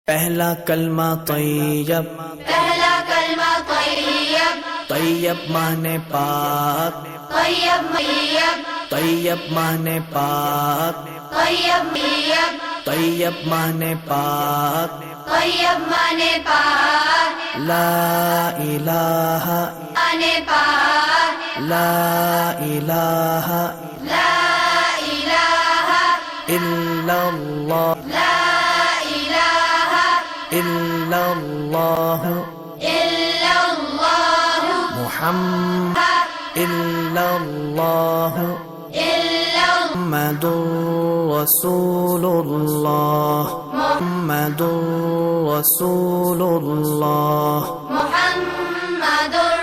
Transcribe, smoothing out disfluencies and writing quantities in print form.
पहला कलमा तैयब, पहला कलमा तैयब, तैयब माने पाक, तैयब तैयब, तैयब माने पाक, तैयब तैयब, तैयब माने पाक। तैयब माने पाक, ला इलाहा, माने पाक, ला इलाहा ला इलाहा इल्लल्लाह, ला इलाहा इल्लल्लाह इल्लल्लाह मुहम्मद, इल्लल्लाह मुहम्मदुर रसूलुल्लाह, मुहम्मदुर रसूलुल्लाह। मुहम्मदुर